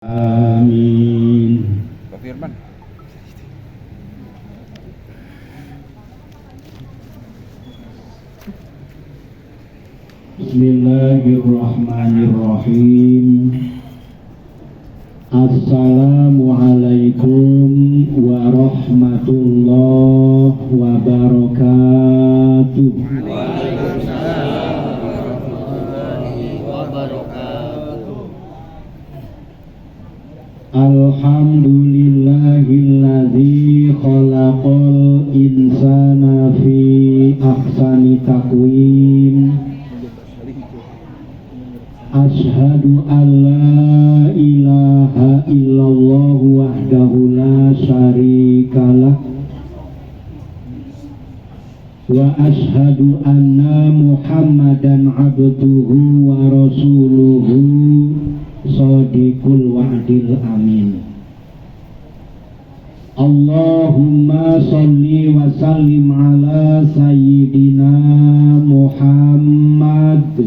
Amin. Pak Firman. Bismillahirrahmanirrahim. Assalamualaikum warahmatullahi wabarakatuh. Alhamdulillahilladzi khalaqal insana fi ahsani taqwim. Ashhadu an la ilaha illallah wahdahu la syarikalah wa ashhadu anna Muhammadan abduhu wa rasuluhu shadiqul wa'dil amin. Allahumma sholli wa sallim ala sayyidina Muhammad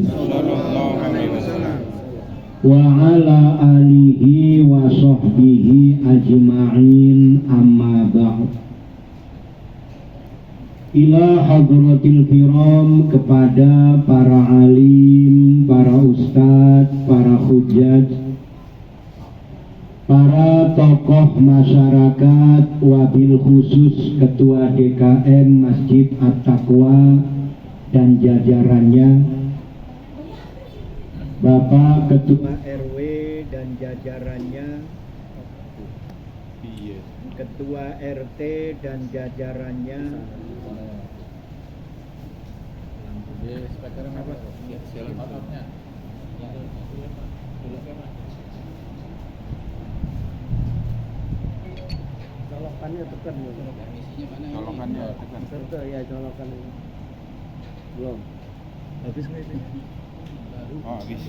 wa ala alihi wa sahbihi ajma'in, amma ba'd. Ila hadratil kiram, kepada para alim, para ustadz, para hujjaj, para tokoh masyarakat, wabil khusus Ketua DKM Masjid At-Taqwa dan jajarannya, Bapak Ketua RW dan jajarannya, Ketua RT dan jajarannya, colokannya tekan, Colokannya tekan. ya colokannya belum habis nggak ini? Oh, habis.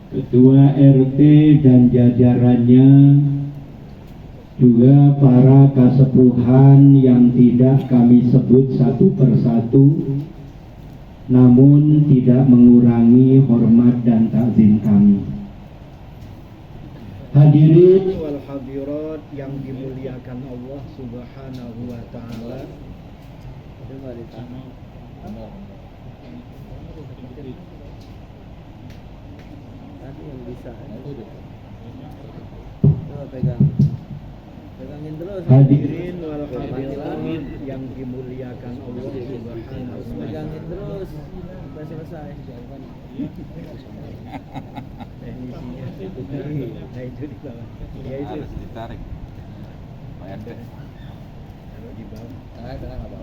Ketua RT dan jajarannya, juga para kasepuhan yang tidak kami sebut satu persatu, namun tidak mengurangi hormat dan takzim kami. Hadirin wal hadirat yang dimuliakan Allah Subhanahu wa taala. Tadi yang bisa. Pegangin terus. Hadirin wal hadirat yang dimuliakan Allah Subhanahu wa taala. Pegangin terus sampai selesai. Teknisinya. Nah itu di bawah. Ya itu Harus ditarik. Pak RT. Kalau di bawah. Enggak apa-apa.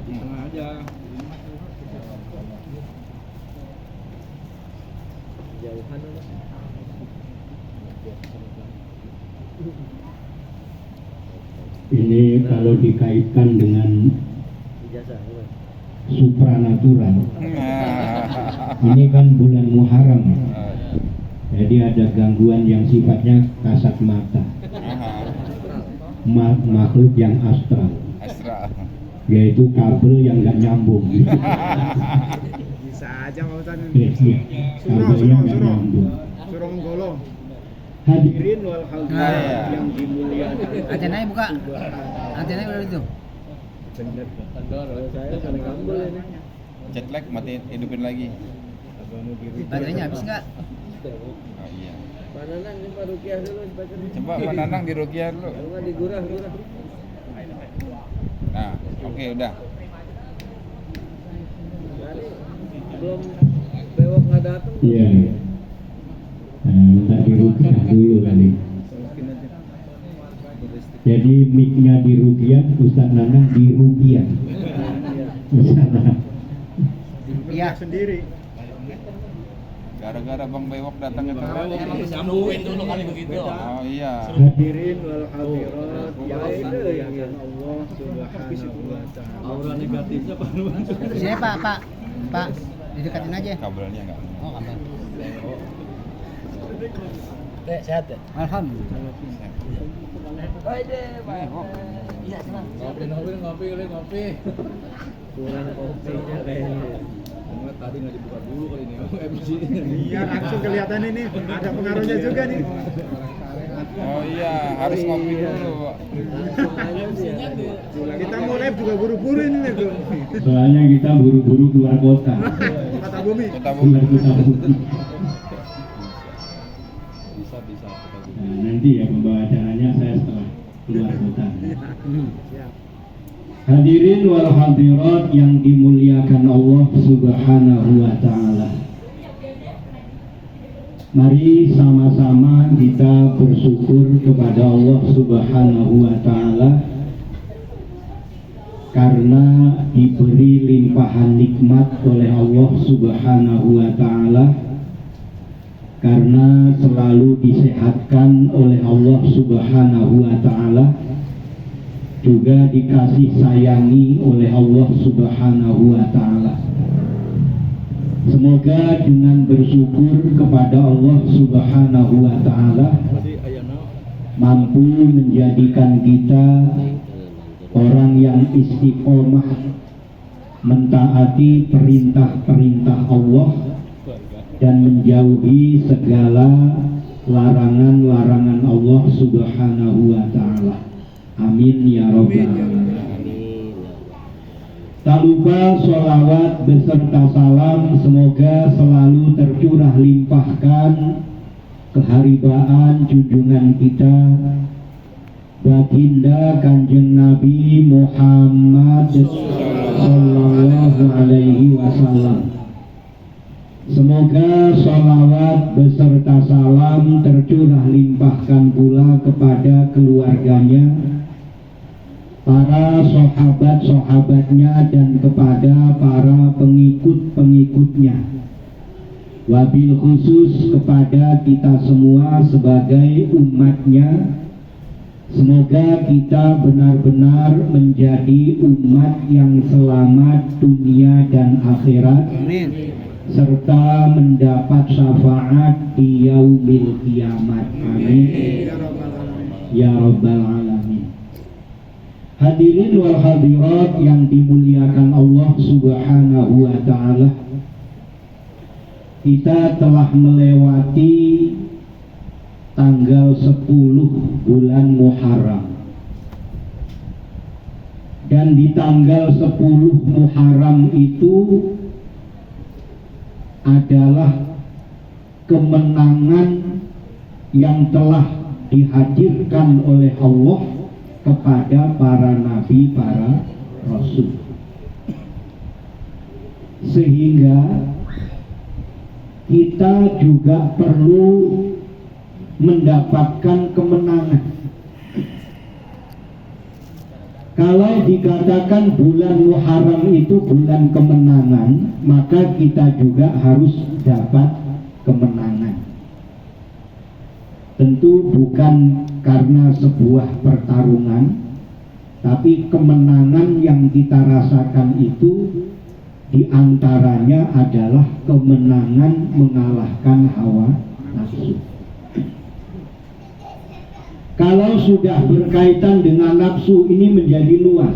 Di tengah aja. Jauhan. Ini kalau dikaitkan dengan supranatural, ini kan bulan Muharram, jadi ada gangguan yang sifatnya kasat mata, makhluk yang astral, yaitu kabel yang nggak nyambung. Bisa aja Pak Ustadz. Kabelnya nggak nyambung. Suruh menggolong. Hadirin wal hadirat yang dimuliakan. Antenanya buka. Antenanya udah itu. Bener. Kalau saya kan kabel ini. Jet lag, matiin, hidupin lagi. Baterainya habis nggak? Oh iya. Pak Nanang ini Pak Rukiah dulu. Coba Pak Nanang di Rukiah dulu. Kalau digurah. Nah, oke udah. Belum bewok nggak datang. Iya. Minta dirukiah dulu kali. Jadi mic-nya dirukiah, Ustaz Nanang dirukiah. Iya. Sendiri. Gara-gara Bang Bewok datang itu. Emang disambungin dulu kali begitu. Oh iya. Hadirin wal hadirat yang dimuliakan Allah Subhanahu wa taala. Aura negatifnya Pak. Sini Pak. Didekatin aja. Kabelnya enggak. Oh, kabel. Sehat ya? Alhamdulillah. Iya, senang. Ngopi. Kurang kopinya kayaknya. Tadi nggak dibuka dulu kali ini MC. Iya, langsung kelihatan ini ada pengaruhnya juga nih. Oh iya, harus ngopi dulu. Langsung aja dia. Kita mau live juga buru-buru ini nih, Bro. Soalnya kita buru-buru keluar kota. Kata Bumi. Kita Keluar kota Bumi. Bisa. Nah, nanti ya pembawa acaranya saya setelah keluar kota. Siap. Hadirin wal hadirat yang dimuliakan Allah Subhanahu wa taala. Mari sama-sama kita bersyukur kepada Allah Subhanahu wa taala karena diberi limpahan nikmat oleh Allah Subhanahu wa taala, karena selalu disehatkan oleh Allah Subhanahu wa taala, juga dikasih sayangi oleh Allah Subhanahu wa taala. Semoga dengan bersyukur kepada Allah Subhanahu wa taala mampu menjadikan kita orang yang istiqomah mentaati perintah-perintah Allah dan menjauhi segala larangan-larangan Allah Subhanahu wa taala. Amin ya rabbal alamin. Tak lupa sholawat beserta salam semoga selalu tercurah limpahkan keharibaan junjungan kita baginda Kanjeng Nabi Muhammad sallallahu alaihi wasallam. Semoga sholawat beserta salam tercurah limpahkan pula kepada keluarganya, para sahabat-sahabatnya, dan kepada para pengikut-pengikutnya. Wabil khusus kepada kita semua sebagai umatnya. Semoga kita benar-benar menjadi umat yang selamat dunia dan akhirat. Amin. Serta mendapat syafaat di yaumil kiamat. Amin ya rabbal alamin. Hadirin wal hadirat yang dimuliakan Allah Subhanahu wa taala, kita telah melewati tanggal 10 bulan Muharram, dan di tanggal 10 Muharram itu adalah kemenangan yang telah dihadirkan oleh Allah kepada para nabi, para rasul, sehingga kita juga perlu mendapatkan kemenangan. Kalau dikatakan bulan Muharram itu bulan kemenangan, maka kita juga harus dapat kemenangan. Tentu bukan karena sebuah pertarungan, tapi kemenangan yang kita rasakan itu diantaranya adalah kemenangan mengalahkan hawa nafsu. Kalau sudah berkaitan dengan nafsu ini menjadi luas,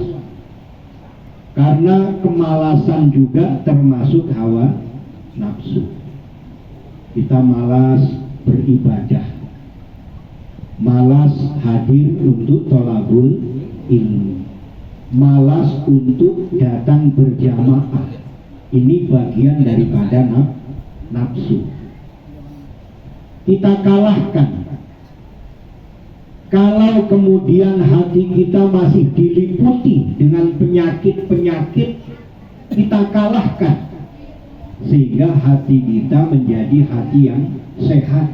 karena kemalasan juga termasuk hawa nafsu. Kita malas beribadah, malas hadir untuk tholabul ilmu, malas untuk datang berjamaah. Ini bagian daripada nafsu. Kita kalahkan. Kalau kemudian hati kita masih diliputi dengan penyakit-penyakit, kita kalahkan, sehingga hati kita menjadi hati yang sehat.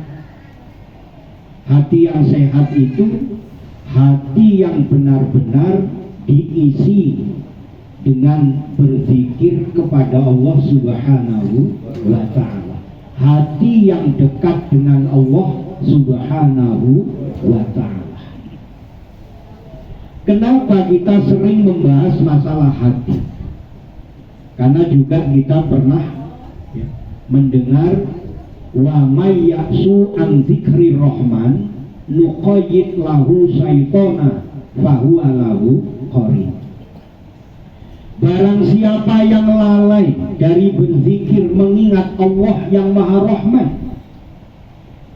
Hati yang sehat itu hati yang benar-benar diisi dengan berzikir kepada Allah Subhanahu wa ta'ala. Hati yang dekat dengan Allah Subhanahu wa ta'ala. Kenapa kita sering membahas masalah hati? Karena juga kita pernah mendengar wa may ya'su an dzikri rahman nuqayyid lahu syaitana fahuwa lahu qarin. Barang siapa yang lalai dari berzikir mengingat Allah yang Maha Rahman,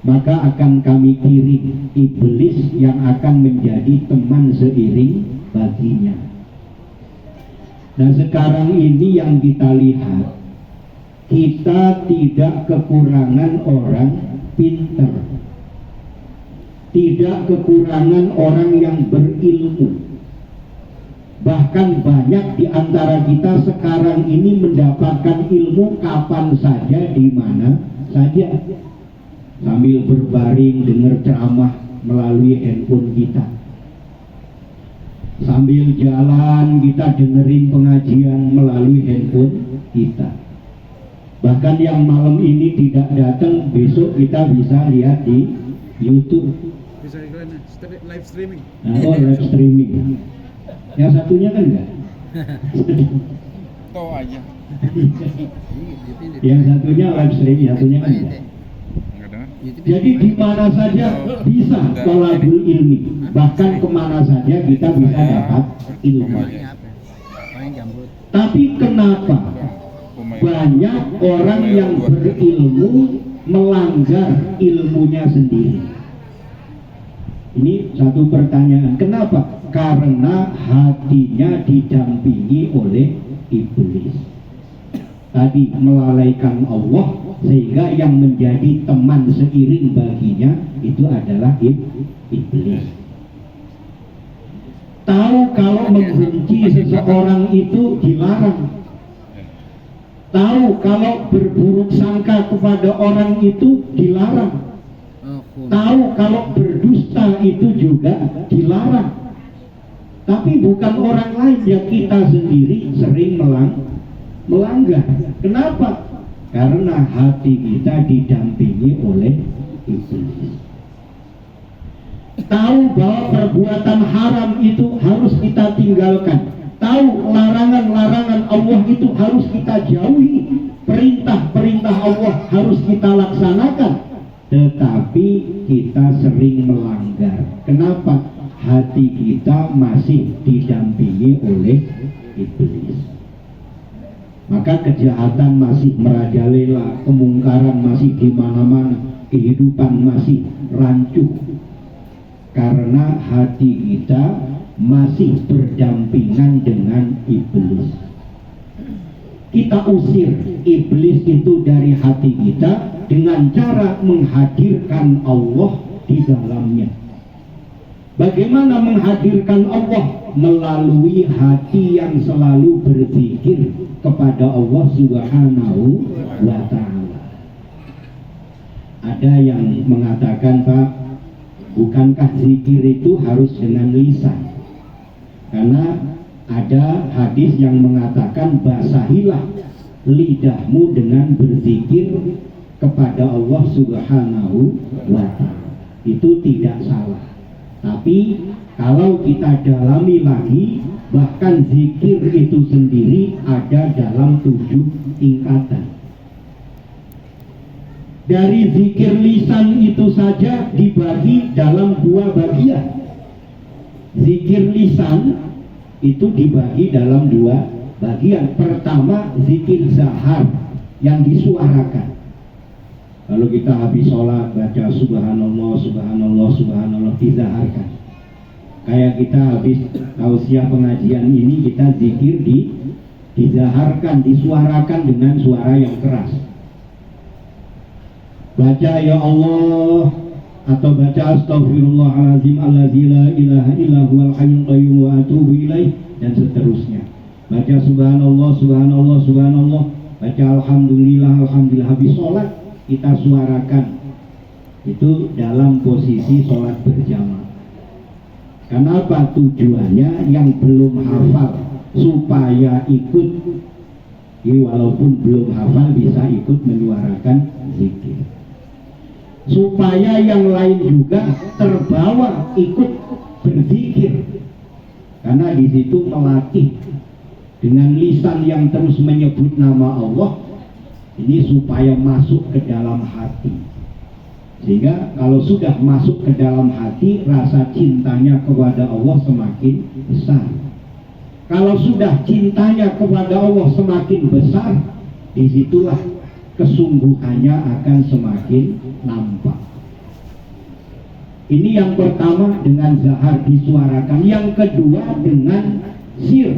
maka akan kami kirim iblis yang akan menjadi teman seiring baginya. Nah, sekarang ini yang kita lihat, kita tidak kekurangan orang pintar, tidak kekurangan orang yang berilmu. Bahkan banyak di antara kita sekarang ini mendapatkan ilmu kapan saja, di mana saja, sambil berbaring dengar ceramah melalui handphone kita, sambil jalan kita dengerin pengajian melalui handphone kita. Bahkan yang malam ini tidak datang, besok kita bisa lihat di YouTube. Bisa iklan live streaming. Nah, live streaming. Yang satunya kan enggak? Tahu aja. Yang satunya live streaming, satunya kan enggak. Enggak dengar. Jadi di mana saja bisa tolabul ilmi, bahkan kemana saja kita bisa dapat ilmu. Tapi kenapa banyak orang yang berilmu melanggar ilmunya sendiri? Ini satu pertanyaan. Kenapa? Karena hatinya didampingi oleh iblis. Tadi melalaikan Allah, sehingga yang menjadi teman seiring baginya itu adalah iblis. Tahu kalau membenci seseorang itu dilarang. Tahu kalau berburuk sangka kepada orang itu dilarang. Tahu kalau berdusta itu juga dilarang. Tapi bukan orang lain, ya kita sendiri sering melanggar. Kenapa? Karena hati kita didampingi oleh iblis. Tahu bahwa perbuatan haram itu harus kita tinggalkan. Tahu larangan-larangan Allah itu harus kita jauhi. Perintah-perintah Allah harus kita laksanakan. Tetapi kita sering melanggar. Kenapa? Hati kita masih didampingi oleh iblis. Maka kejahatan masih merajalela, kemungkaran masih di mana-mana, kehidupan masih rancu. Karena hati kita masih berdampingan dengan iblis. Kita usir iblis itu dari hati kita dengan cara menghadirkan Allah di dalamnya. Bagaimana menghadirkan Allah? Melalui hati yang selalu berzikir kepada Allah Subhanahu wa Ta'ala. Ada yang mengatakan, Pak, bukankah zikir itu harus dengan lisan? Karena ada hadis yang mengatakan, basahilah lidahmu dengan berzikir kepada Allah Subhanahu wa Ta'ala. Itu tidak salah. Tapi kalau kita dalami lagi, bahkan zikir itu sendiri ada dalam 7 tingkatan. Dari zikir lisan itu saja dibagi dalam 2 bagian. Zikir lisan itu dibagi dalam 2 bagian. Pertama, zikir zahar yang disuarakan. Kalau kita habis sholat baca subhanallah, subhanallah, subhanallah, dizaharkan. Kayak kita habis tausiah pengajian ini, kita zikir dizaharkan, disuarakan dengan suara yang keras. Baca ya Allah, atau baca astaghfirullahaladzim allazi la ilaha illa huwal hayyul qayyum wa atubu ilaih, dan seterusnya. Baca subhanallah, subhanallah, subhanallah, baca alhamdulillah, alhamdulillah. Habis sholat kita suarakan. Itu dalam posisi sholat berjamaah. Kenapa? Tujuannya yang belum hafal supaya ikut, walaupun belum hafal bisa ikut menyuarakan zikir, supaya yang lain juga terbawa ikut berzikir. Karena di situ melatih dengan lisan yang terus menyebut nama Allah, Ini supaya masuk ke dalam hati. Sehingga kalau sudah masuk ke dalam hati, rasa cintanya kepada Allah semakin besar. Kalau sudah cintanya kepada Allah semakin besar, disitulah kesungguhannya akan semakin nampak. Ini yang pertama dengan zahar disuarakan. Yang kedua dengan sir,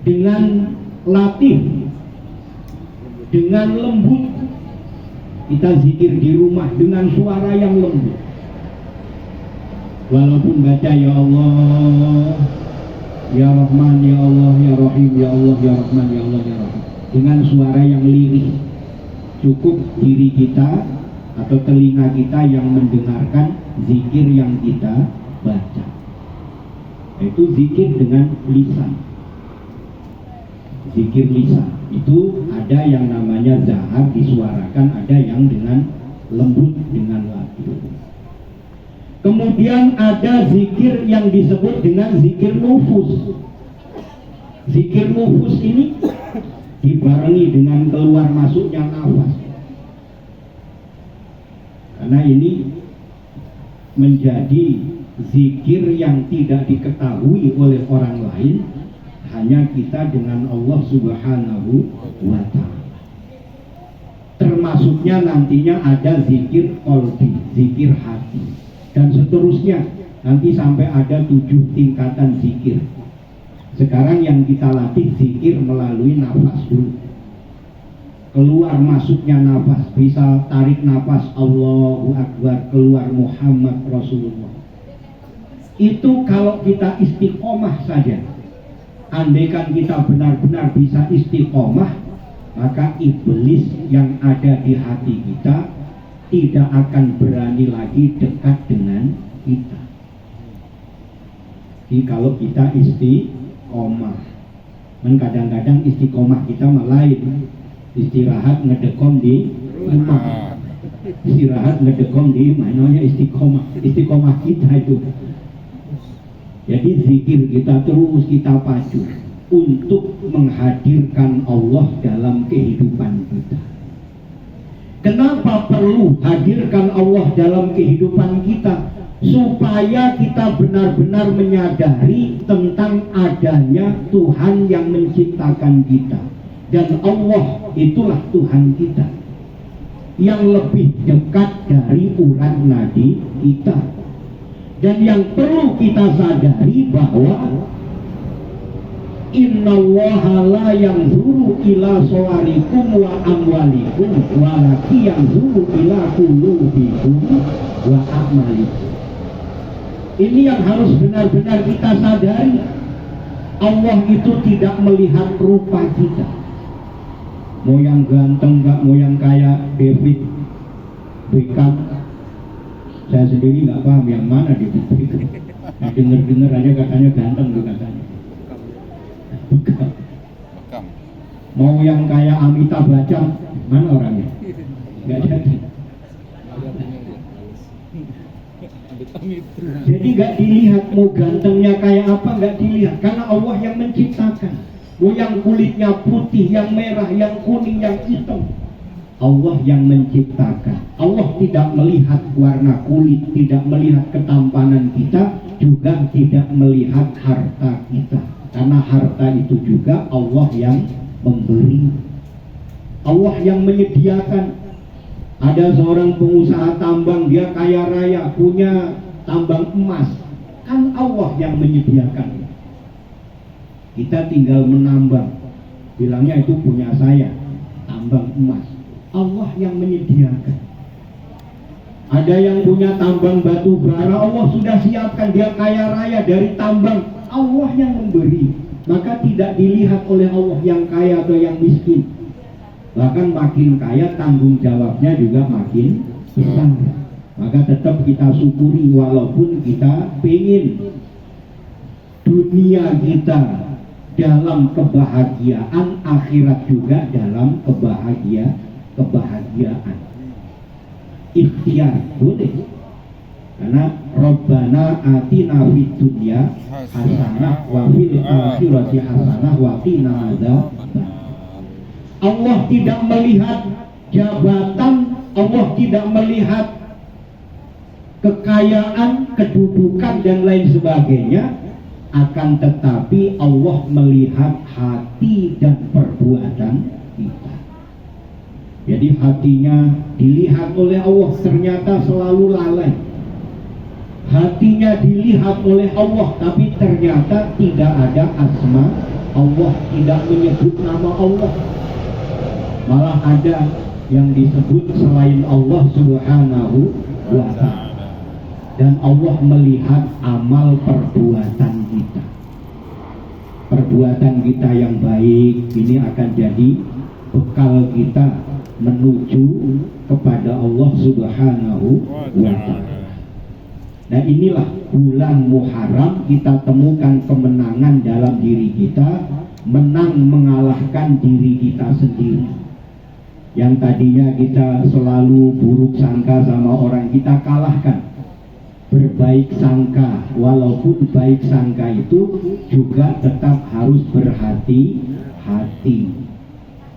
dengan latif, dengan lembut. Kita zikir di rumah dengan suara yang lembut. Walaupun baca ya Allah, ya Rahman, ya Allah, ya Rahim, ya Allah, ya Rahman, ya Allah, ya Rahim, dengan suara yang lirih. Cukup diri kita atau telinga kita yang mendengarkan zikir yang kita baca. Itu zikir dengan lisan. Zikir lisan itu ada yang namanya zahar disuarakan, ada yang dengan lembut, dengan latif. Kemudian ada zikir yang disebut dengan zikir nufus. Zikir nufus ini dibarengi dengan keluar masuknya nafas. Karena ini menjadi zikir yang tidak diketahui oleh orang lain, hanya kita dengan Allah Subhanahu wa ta'ala. Termasuknya nantinya ada zikir qalbi, zikir hati, dan seterusnya. Nanti sampai ada 7 tingkatan zikir. Sekarang yang kita latih zikir melalui nafas dulu. Keluar masuknya nafas, bisa tarik nafas Allahu Akbar, keluar Muhammad Rasulullah. Itu kalau kita istiqomah saja. Andaikan kita benar-benar bisa istiqomah, maka iblis yang ada di hati kita tidak akan berani lagi dekat dengan kita. Jadi kalau kita istiqomah, kadang-kadang istiqomah kita lain, istirahat ngedekom di rumah, istirahat ngedekom di mananya istiqomah kita itu. Jadi zikir kita terus kita pacu untuk menghadirkan Allah dalam kehidupan kita. Kenapa perlu hadirkan Allah dalam kehidupan kita? Supaya kita benar-benar menyadari tentang adanya Tuhan yang menciptakan kita. Dan Allah itulah Tuhan kita, yang lebih dekat dari urat nadi kita. Dan yang perlu kita sadari bahwa innallaha la yanzuru ila sawarikum wa amwalikum walakin yanzuru ila qulubikum wa a'malikum. Ini yang harus benar-benar kita sadari. Allah itu tidak melihat rupa kita, mau yang ganteng gak, mau yang kaya David Beckham. Saya sendiri nggak paham yang mana dia itu. Nah, dengar aja katanya ganteng tuh katanya. Bukan. Mau yang kayak Amitabh Bachchan, mana orangnya? Nggak jadi. Jadi nggak dilihat mau gantengnya kayak apa, nggak dilihat, karena Allah yang menciptakan. Mau yang kulitnya putih, yang merah, yang kuning, yang hitam, Allah yang menciptakan. Allah tidak melihat warna kulit, tidak melihat ketampanan kita, juga tidak melihat harta kita. Karena harta itu juga Allah yang memberi. Allah yang menyediakan. Ada seorang pengusaha tambang, dia kaya raya, punya tambang emas. Kan Allah yang menyediakan. Kita tinggal menambang, bilangnya itu punya saya, tambang emas. Allah yang menyediakan. Ada yang punya tambang batu bara, Allah sudah siapkan, dia kaya raya dari tambang, Allah yang memberi. Maka tidak dilihat oleh Allah yang kaya atau yang miskin. Bahkan makin kaya tanggung jawabnya juga makin besar. Maka tetap kita syukuri, walaupun kita pengen dunia kita dalam kebahagiaan, akhirat juga dalam kebahagiaan. Ikhtiar boleh, karena Rabbana atina fid dunya hasanah wa fil akhirati hasanah wa qina adzabannar. Allah tidak melihat jabatan, Allah tidak melihat kekayaan, kedudukan dan lain sebagainya, akan tetapi Allah melihat hati dan perbuatan kita. Jadi hatinya dilihat oleh Allah ternyata selalu lalai. Hatinya dilihat oleh Allah tapi ternyata tidak ada asma Allah, tidak menyebut nama Allah. Malah ada yang disebut selain Allah Subhanahu wa ta'ala. Dan Allah melihat amal perbuatan kita. Perbuatan kita yang baik ini akan jadi bekal kita menuju kepada Allah Subhanahu wa ta'ala. Nah inilah bulan Muharram, kita temukan kemenangan dalam diri kita, menang mengalahkan diri kita sendiri. Yang tadinya kita selalu buruk sangka sama orang, kita kalahkan. Berbaik sangka, walaupun baik sangka itu juga tetap harus berhati-hati.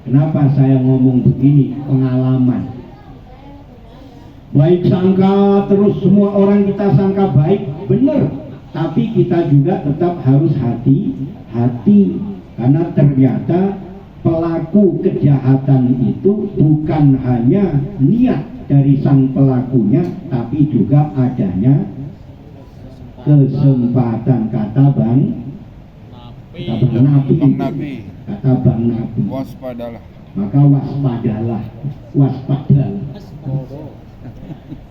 Kenapa saya ngomong begini? Pengalaman. Baik sangka terus semua orang kita sangka baik, benar. Tapi kita juga tetap harus hati-hati. Karena ternyata pelaku kejahatan itu bukan hanya niat dari sang pelakunya, tapi juga adanya kesempatan. Kata Bang Nabi, kata Bang Nabi, waspadalah. Maka waspadalah.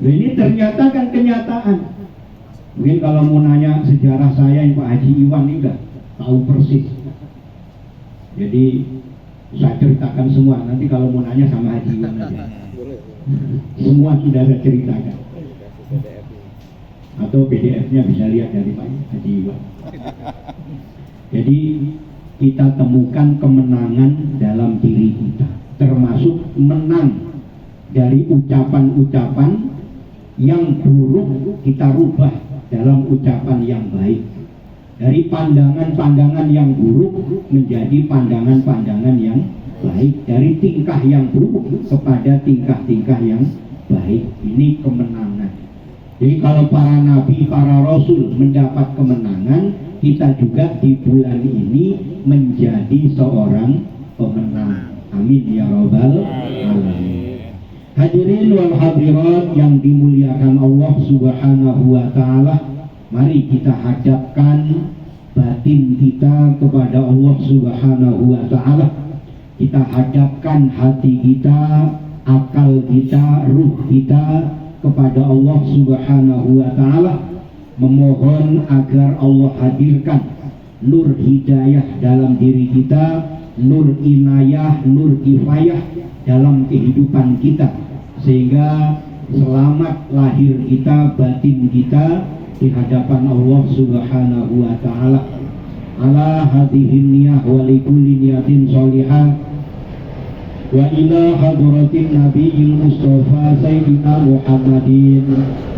Nah, ini ternyata kan kenyataan. Mungkin kalau mau nanya sejarah saya yang Pak Haji Iwan ini enggak tahu persis. Jadi saya ceritakan semua. Nanti kalau mau nanya sama Haji Iwan aja. Semua sudah saya ceritakan. Atau PDF-nya bisa lihat dari Pak Haji Iwan. Jadi kita temukan kemenangan dalam diri kita, termasuk menang dari ucapan-ucapan yang buruk kita rubah dalam ucapan yang baik. Dari pandangan-pandangan yang buruk menjadi pandangan-pandangan yang baik. Dari tingkah yang buruk kepada tingkah-tingkah yang baik. Ini kemenangan. Jadi kalau para nabi, para rasul mendapat kemenangan, kita juga di bulan ini menjadi seorang pemenang. Amin ya rabbal alamin. Hadirin wal hadirat yang dimuliakan Allah Subhanahu wa ta'ala, mari kita hadapkan batin kita kepada Allah Subhanahu wa ta'ala. Kita hadapkan hati kita, akal kita, ruh kita kepada Allah Subhanahu wa ta'ala, memohon agar Allah hadirkan nur hidayah dalam diri kita, nur inayah, nur kifayah dalam kehidupan kita, sehingga selamat lahir kita, batin kita di hadapan Allah Subhanahu wa ta'ala. Ala hadhihi niyah wa likulli niyatin sholihah wa ila hadratin nabiyil mustafa sayyidina Muhammadin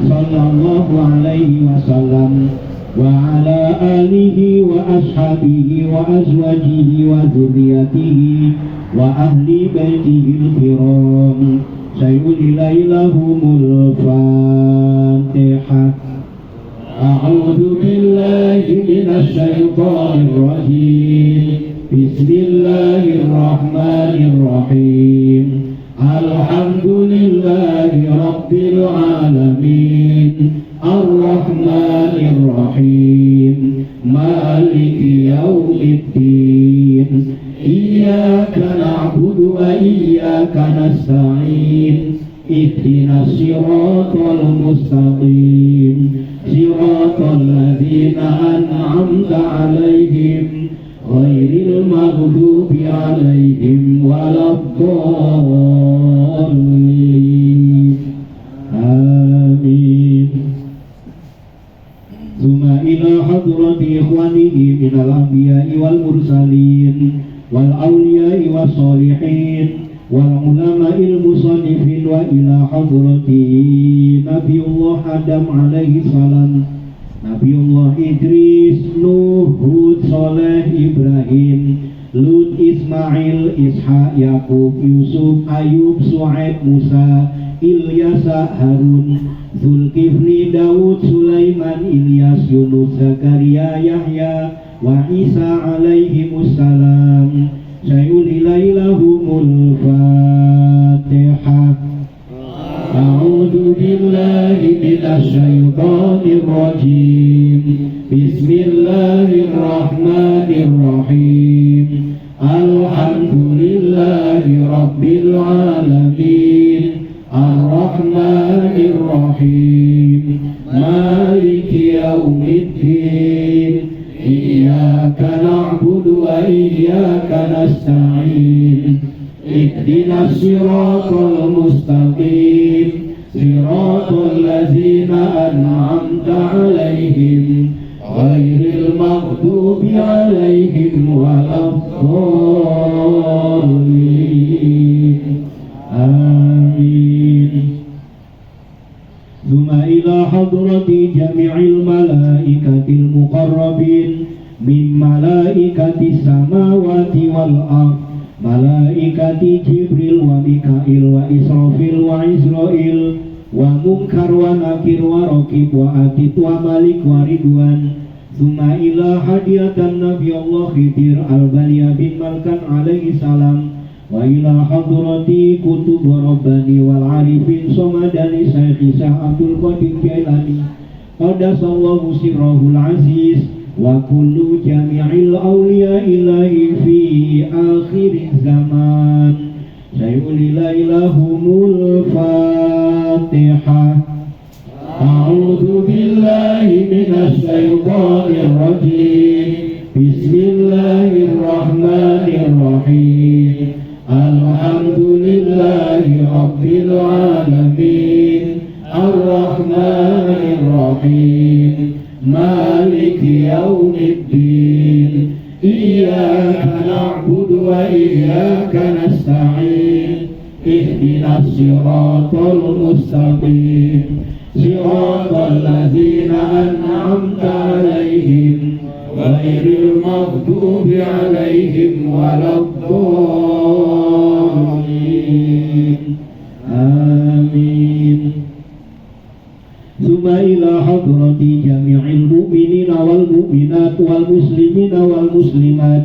sallallahu alaihi wasallam wa ala alihi wa ashabihi wa azwajihi wa dzurriyyatihi wa ahli baitihil kiram. Sayyidil lahumul Fatihah. A'udzu billahi minasy syaithanir rajim. Bismillahirrahmanirrahim. Alhamdulillahi rabbil alamin. Ar-Rahmanir-Rahim. Maliki yaumiddin. Iyyaka na'budu wa iyyaka nasta'in. Ihdinas siratal mustaqim. Siratal ladzina an'amta 'alaihim ghairil maghdubi 'alaihim waladdallin. Amin. Tsumma ila hadrati ikhwanihi minal anbiya'i wal mursalin wal awliya'i was sholihin wal ulama'il musannifin wa ila hadrati Nabiullah Adam alaihi salam, Nabiullah Idris, Nuh, Hud, Saleh, Ibrahim, Lut, Ismail, Ishak, Yakub, Yusuf, Ayub, Su'aib, Musa, Ilyasa, Harun, Zulkifli, Daud, Sulaiman, Ilyas, Yunus, Zakaria, Yahya, wa Isa alaihimussalam. Sayulilailahumul Fatihah. A'udzu billahi minasy syaithanir rajim. Bismillahirrahmanirrahim. Alhamdulillahi rabbil alamin. Ar-Rahmanir Rahim. Maliki yaumiddin. Iyyaka na'budu wa iyyaka nasta'in. Ihdinas siratal mustaqim. Siratal ladzina an'amta 'alaihim ghairil maghdubi 'alaihim waladdallin. Amin. Tsumma ila hadrati jami'il malaikatil muqarrabin min malaikatis samawati wal ardh. Malaikati Jibril wa Mikail wa Israfil wa Israil wa Munkar wa Nakir wa Raqib wa Atid wa Malik wa Ridwan. Summa ila hadiyatan Nabi Allah Khidir al-Baliya bin Malkan alaihi salam wa ila hadrati kutub Rabbani wal Arifin Somadani Syekh Isa Abdul Qadir Jailani qadasallahu sirrahul aziz wa kullu jami'il awliya ilahi fi akhir zaman. Sayulilailahumul Fatihah. A'udzu billahi minasy syaithanir rajim. Bismillahirrahmanirrahim. Alhamdulillahi rabbil alamin. Ar-Rahmanir Rahim. Maliki yaumiddin. Iyyaka na'budu wa iyyaka nasta'in. Ihdinas siratal mustaqim. Siratal ladzina an'amta 'alaihim ghairil maghdubi 'alaihim waladdallin. Amin. Tsumma ila hadrati jami'il mu'minina wal mu'minat wal muslimina wal muslimat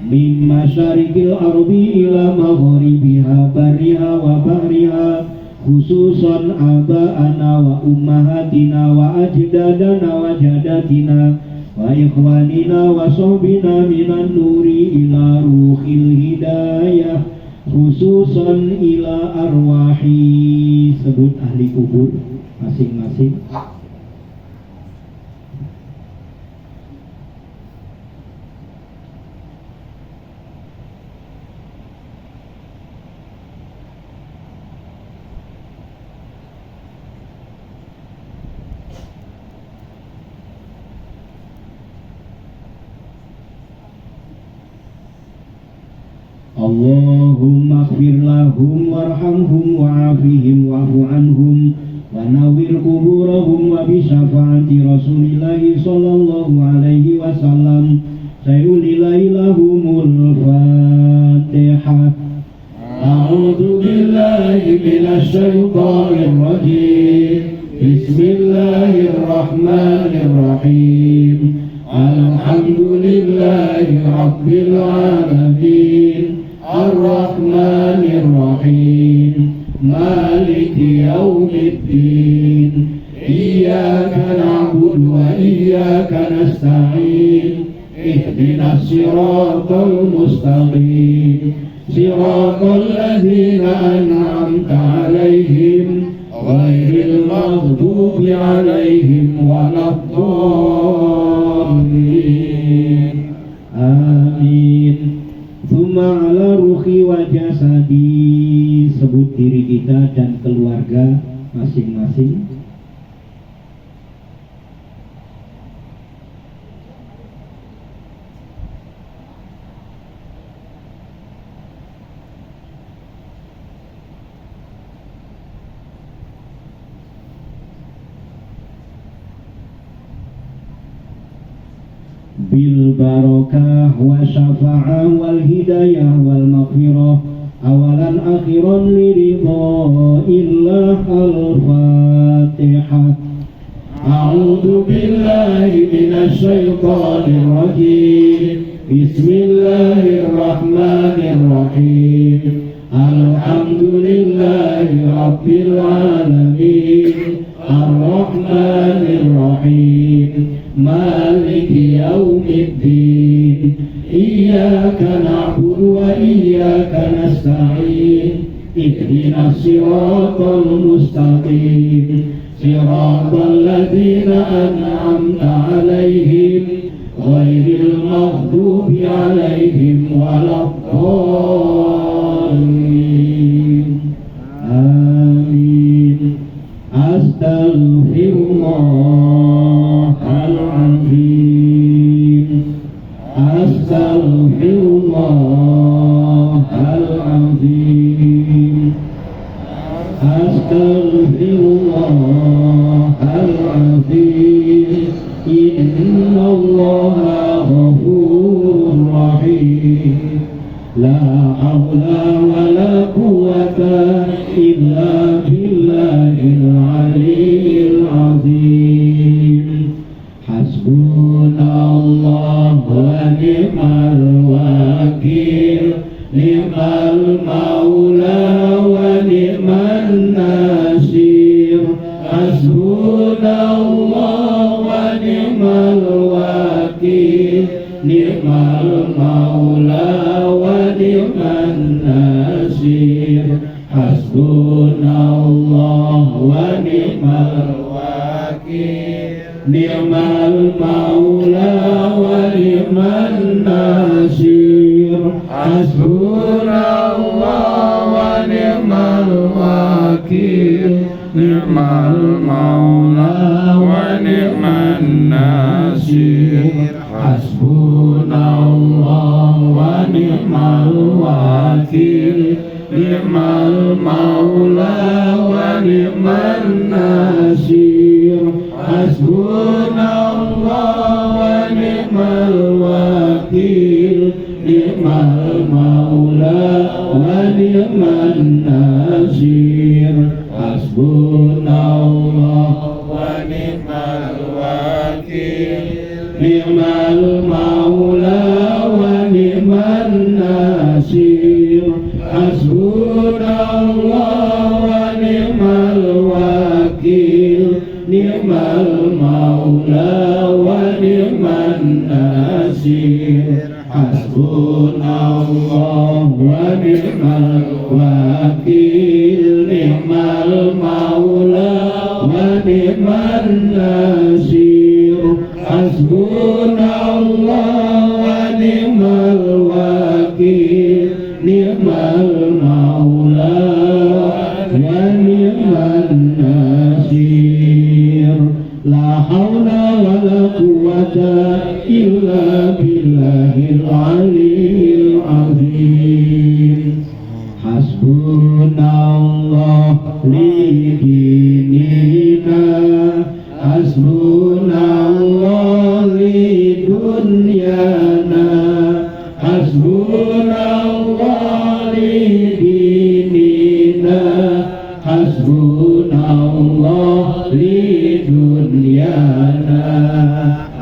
min masyariqil ardi ila maghribiha barriha wa bahriha, khususan aba'ana wa ummahatina wa ajdadana wa jadatina wa ikhwanina wa sahbina minan nuri ila ruhil hidayah, khususan ila arwahi. Sebut ahli kubur masing-masing. Allahumma ighfir lahum warhamhum wa'afihim wa'fu anhum wa nawwir kuburahum wa bi syafaati Rasulillahi sallallahu alaihi wasallam. Sayulilailahumul Fatihah. A'udzu billahi minasy syaithanir rajim. Bismillahirrahmanirrahim. Alhamdulillahi rabbil alamin. Ar-Rahmanir Rahim. Maliki yaumiddin. Iyyaka na'budu wa iyyaka nasta'in. Ihdinas siratal mustaqim. Siratal ladzina an'amta 'alaihim ghairil maghdubi 'alaihim waladdallin. Amin. Tsumma ala ruhi wa jasadi. Sebut diri kita dan keluarga masing-masing. بالبركة والشفاعة والهداية والمغفرة أولا أخيرا لرضاء الله. الفاتحة. أعوذ بالله من الشيطان الرجيم. بسم الله الرحمن الرحيم. الحمد لله رب العالمين الرحمن الرحيم مالك يوم الدين إياك نعبد وإياك نستعين اهدنا الصراط المستقيم صراط الذين أنعمت عليهم غير المغضوب عليهم ولا الضالين. آمين. أستغفرullah العظيم. أستغفرullah العظيم. أستغفرullah العظيم. إن الله غفور رحيم. لا حول ولا قوة إلا بالله العلي العظيم. حسبنا الله ونعم الوكيل نعم المولى ونعم النصير. حسبنا الله ونعم الوكيل نعم المولى ونعم النصير. حسبنا الله ونعم الوكيل نعم المولى ونعم النصير. حسبنا الله ونعم الوكيل نعم المولى ونعم النصير. حسبنا الله ونعم الوكيل نعم المولى ونعم النصير. حسبنا الله ونعم الوكيل نعم المولى ونعم النصير. حسبنا الله ونعم الوكيل نعم المولى ونعم النصير. حسبنا الله ونعم الوكيل نعم المولى ونعم النصير. حسبنا الله ونعم الوكيل نعم المولى ونعم النصير. حسبنا الله ونعم الوكيل نعم المولى ونعم النصير. لا حول ولا قوة إلا بالله العلي العظيم. حسبنا الله لديننا. حسبنا الله لدنيانا. حسبنا الله لديننا. حسبنا الله لدنيانا.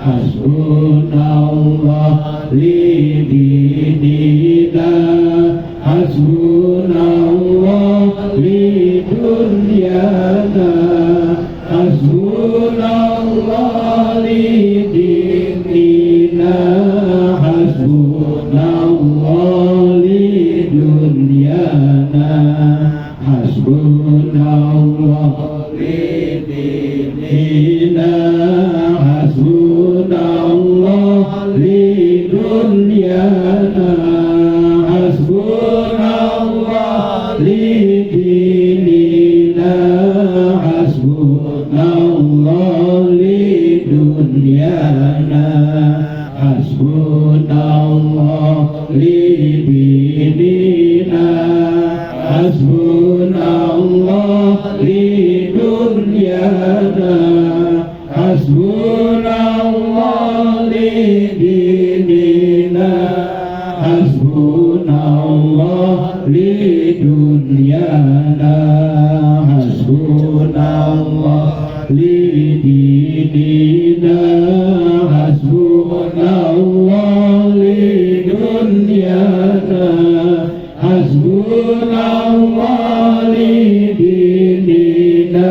حسبنا الله لديننا. حسبنا الله لدنيانا. حسبنا الله لديننا. حسبنا الله لدنيانا. حسبنا الله لديننا. حسبنا الله لدنيانا. حسبنا الله لديننا. حسبنا الله لدنيانا. حسبنا الله لديننا. حسبنا الله لدنيانا. حسبنا الله لديننا. lidinina hasbunallah lidunyana hasbunallah lidinina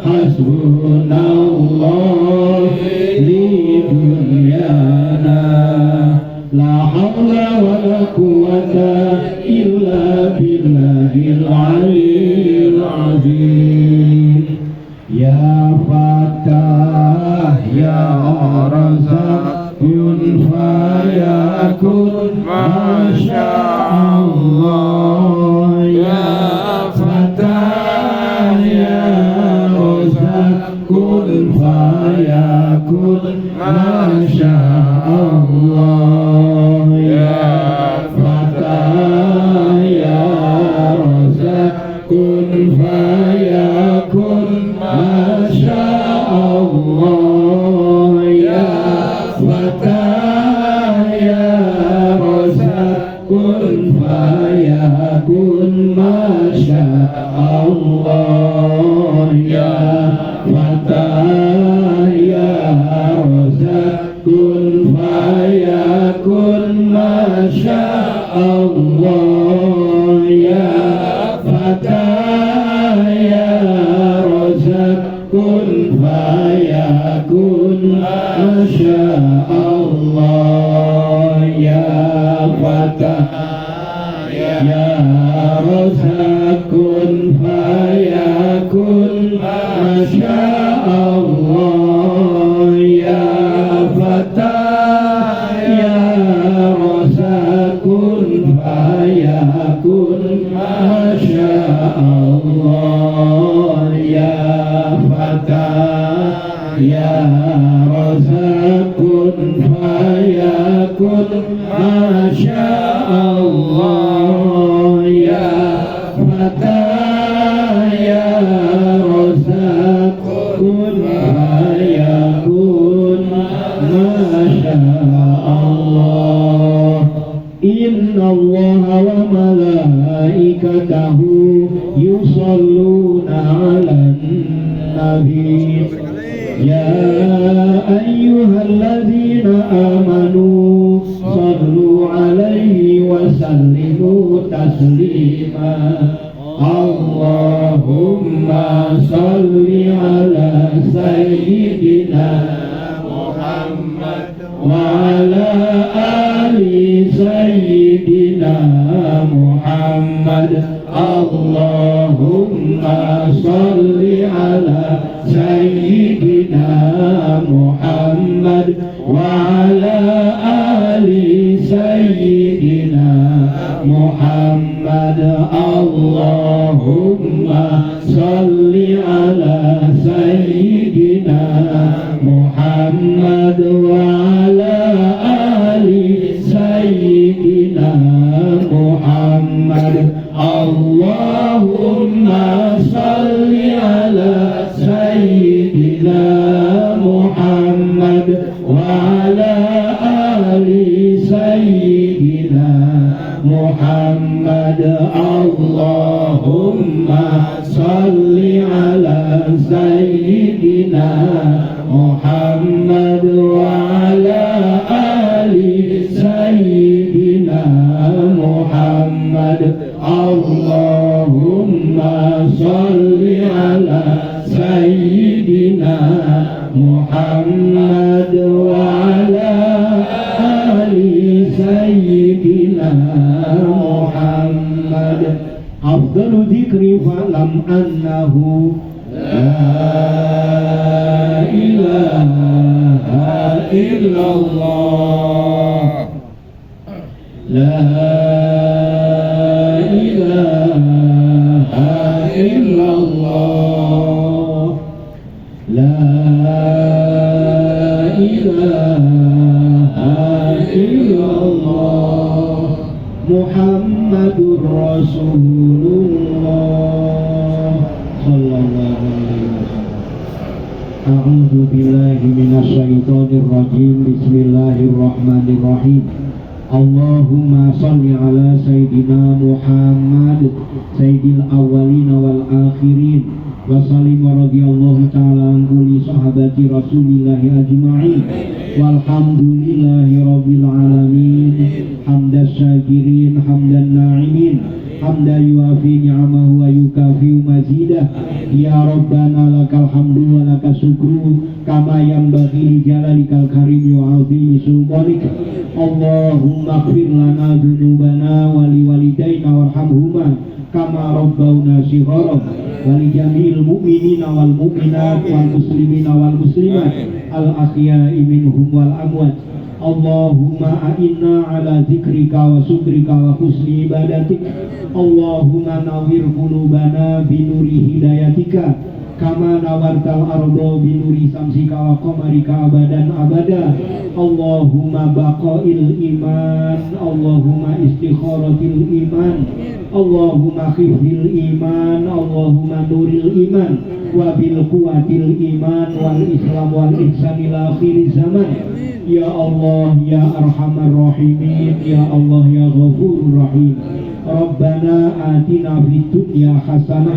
hasbunallah lidunyana la hawla wa la quwwata illa billahil aliyyil azim ya fatah ya razak kun fayakun masya Allah ya fatah ya razak kun fayakun masya Allah ya fatah ya razak kun fayakun masya Allah ya fatah ya razak kun fayakun masya Allah ya fatah ya razak kun fayakun masya Allah ya fatah ya razak kun fayakun masya Allah ya fatah ya razak kun fayakun masya Allah ya fatah ya razak kun fayakun masya Allah ya fatah ya razak kun fayakun masya Allah ya fatah ya razak kun fayakun masya Allah inna allaha wa malaikatahu yusalluna 'alan nabi ya ayyuhalladzina amanu sallu 'alaihi wa sallimu taslima Allahumma salli ala sayyidina Muhammad wa ala ali sayyidina Muhammad Allahumma salli ala sayyidina Muhammad wa ala ali sayyidina Muhammad Allahumma salli ala sayyidina Muhammad wa ala ali sayyidina Muhammad Allahumma salli ala sayyidina Muhammad wa ala ali sayyidina Muhammad Allahumma salli ala sayyidina Muhammad wa ala ali sayyidina Muhammad Allahumma salli ala sayyidina Muhammad wa ala ali sayyidina Muhammad afdalu dzikri fa'lam annahu la ilaha illallah la ilaha illallah la ilaha illallah Muhammadur Rasulullah sallallahu alaihi wasallam. A'udzu billahi minasyaitonir rajim. Bismillahirrahmanirrahim. Allahumma salli ala Sayyidina Muhammad Sayyidil awwalin wal akhirin wa sallim wa radhiyallahu ta'ala an kulli sahabati Rasulillah ajma'in walhamdulillahi rabbil alamin hamdas syakirin hamdan na'imin hamda yuafi ni'amahu wa yukafi mazidah ya rabbana lakal hamdu wa lakal syukru kama yanbaghi li jalalikal karim wa 'azimi sultanik Allahumma ighfir lana dzunubana wa li walidayna warhamhuma kama rabbawna shighara wa li jami'il mu'minina wal mu'minat wal muslimina wal muslimat al ahya'i minhum wal amwat Allahumma a'inna ala zikrika wa syukrika wa husni ibadatik Allahumma nawwir qulubana binuri hidayatika kama nawartal ardo binuri samsika wa qamarika abadan abada Allahumma baqail iman Allahumma istikharatil iman Allahumma khifdil iman Allahumma nuril iman wa bil quwatil iman wal islam wal ihsan ila akhir zaman ya Allah ya arhamar rahimin ya Allah ya ghafurur rahim Rabbana atina fid dunya hasanah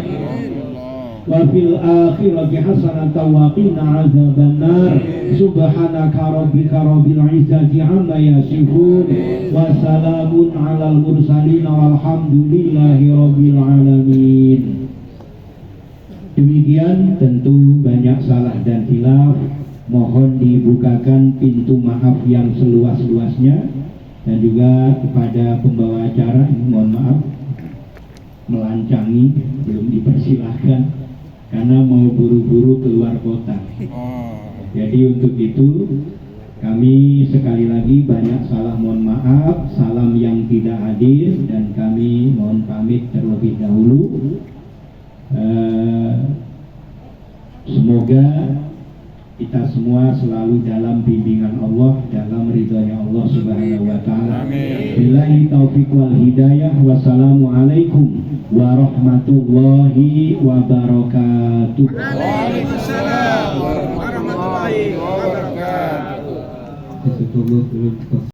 wa fil akhirati hasanatan wa qina azabannar subhanaka rabbika rabbil izzati amma yasifun wa salamun alal mursalin walhamdulillahi rabbil alamin. Demikian, tentu banyak salah dan khilaf, mohon dibukakan pintu maaf yang seluas-luasnya. Dan juga kepada pembawa acara mohon maaf melancangi, belum dipersilahkan karena mau buru-buru keluar kota. Jadi untuk itu kami sekali lagi banyak salah, mohon maaf, salam yang tidak hadir, dan kami mohon pamit terlebih dahulu. Semoga kita semua selalu dalam bimbingan Allah, dalam ridhonya Allah Subhanahu wa ta'ala. Billahi taufiq wal hidayah. Wassalamualaikum warahmatullahi wabarakatuh. Waalaikumsalam warahmatullahi wabarakatuh.